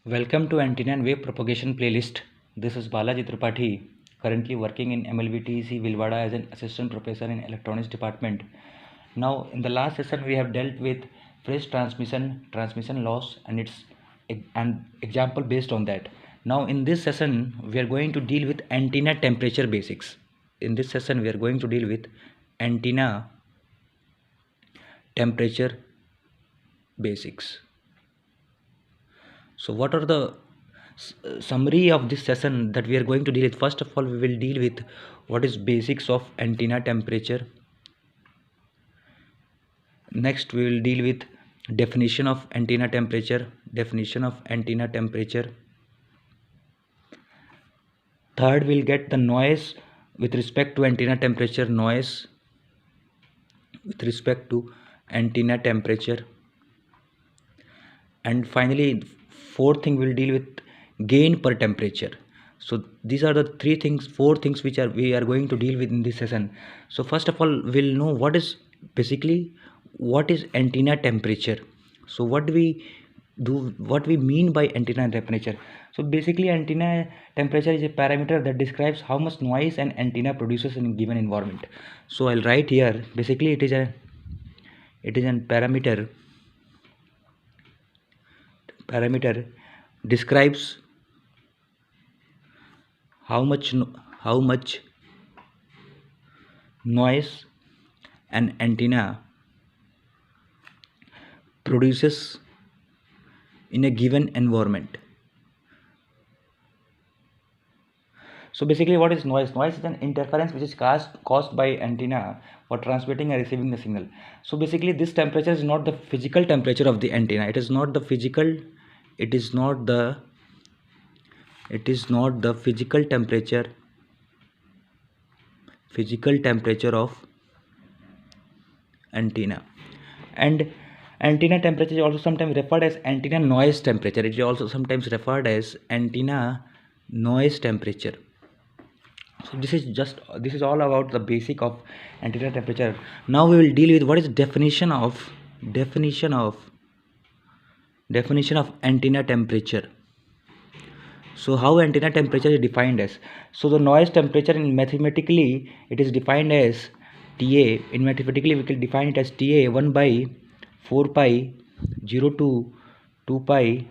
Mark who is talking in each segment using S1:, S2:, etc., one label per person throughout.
S1: Welcome to Anteena and Wave Propagation Playlist. This is Balaji Tripathi, currently working in MLVTC Vilwada as an assistant professor in electronics department. Now, in the last session, we have dealt with phase transmission, transmission loss, and its an example based on that. Now, in this session, we are going to deal with antenna temperature basics. In this session, we are going to deal with antenna temperature basics. So what are the summary of this session that we are going to deal with? First of all, we will deal with what is basics of antenna temperature. Next, we will deal with definition of antenna temperature. Third, we'll get the noise with respect to antenna temperature, and finally, fourth thing, we'll deal with gain per temperature. So these are the four things which we are going to deal with in this session. So first of all, we'll know what is antenna temperature. So what we mean by antenna temperature. So basically, antenna temperature is a parameter that describes how much noise an antenna produces in a given environment. So I'll write here, basically it is a parameter describes how much noise an antenna produces in a given environment. So basically, what is noise? Noise is an interference which is caused by antenna for transmitting and receiving the signal. So basically, this temperature is not the physical temperature of the antenna. It is not the physical temperature of antenna. And antenna temperature is also sometimes referred as antenna noise temperature. It is also sometimes referred as antenna noise temperature. So this is all about the basic of antenna temperature. Now we will deal with what is definition of antenna temperature. So how antenna temperature is defined as? So the noise temperature in mathematically it is defined as TA. In mathematically we can define it as TA 1 by 4 pi 0 to 2 pi.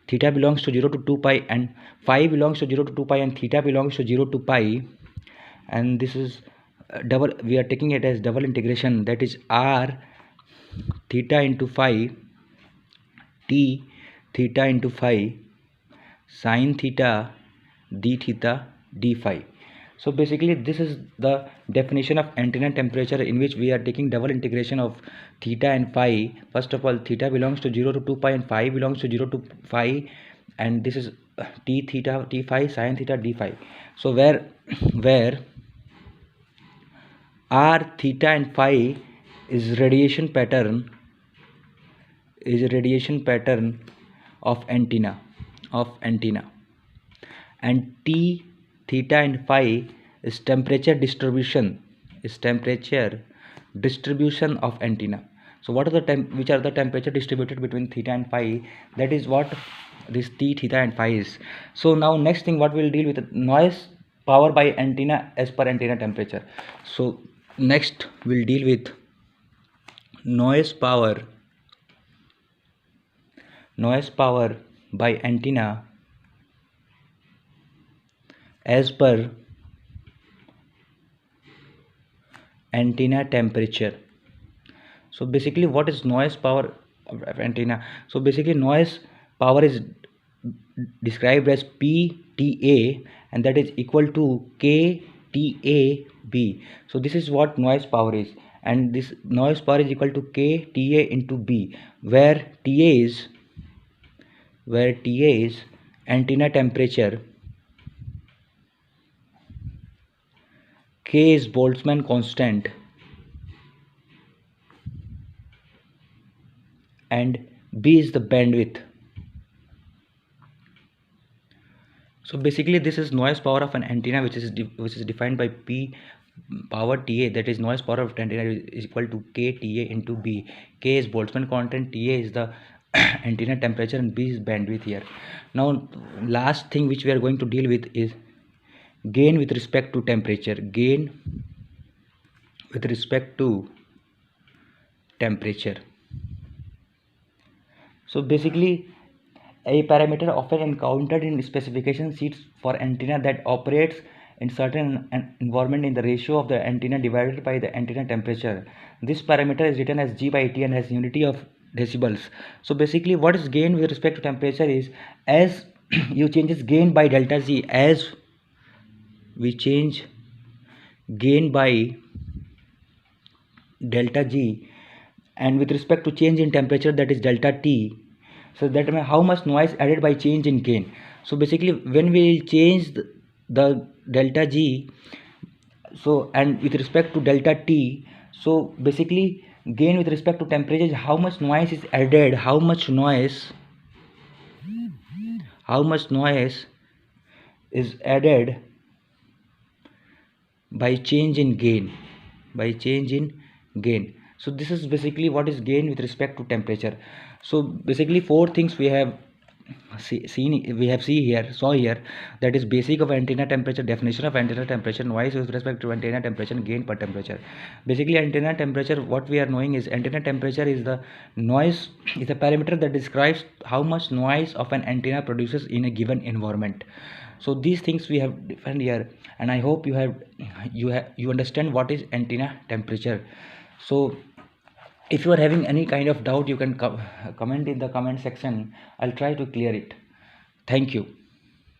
S1: Theta belongs to 0 to 2 pi and phi belongs to 0 to 2 pi and theta belongs to 0 to pi, and this is we are taking it as double integration, that is r theta into phi t theta into phi sin theta d theta d phi. So basically this is the definition of antenna temperature, in which we are taking double integration of theta and phi. First of all, theta belongs to 0 to 2 pi and phi belongs to 0 to phi, and this is t theta t phi sin theta d phi. So where r theta and phi is radiation pattern of antenna, and t theta and phi is temperature distribution of antenna. So what are which are the temperature distributed between theta and phi? That is what this t theta and phi is. So now next thing, what we'll deal with, noise power by antenna as per antenna temperature. So next we'll deal with noise power by antenna as per antenna temperature. So basically, what is noise power of antenna? So basically, noise power is described as PTA, and that is equal to KTAB. So this is what noise power is, and this noise power is equal to KTA into B, where TA is antenna temperature, K is Boltzmann constant, and B is the bandwidth. So basically, this is noise power of an antenna, which is defined by P power Ta, that is noise power of antenna is equal to KTA into B. K is Boltzmann constant, Ta is the antenna temperature and B is bandwidth here. Now last thing which we are going to deal with is gain with respect to temperature. Gain with respect to temperature. So basically a parameter often encountered in specification sheets for antenna that operates in certain environment in the ratio of the antenna divided by the antenna temperature. This parameter is written as G by T and has unity of decibels. So basically what is gain with respect to temperature is, as you changes gain by delta G, as we change gain by delta G, and with respect to change in temperature, that is delta T, so that means how much noise added by change in gain. So basically when we change the delta G, so and with respect to delta T, so basically gain with respect to temperature is how much noise is added, how much noise is added by change in gain, so this is basically what is gain with respect to temperature. So basically four things we have saw here, that is basic of antenna temperature, definition of antenna temperature, noise with respect to antenna temperature, and gain per temperature. Basically antenna temperature, what we are knowing is antenna temperature is the noise, is a parameter that describes how much noise of an antenna produces in a given environment. So these things we have defined here, and I hope you understand what is antenna temperature. So if you are having any kind of doubt, you can comment in the comment section. I'll try to clear it. Thank you.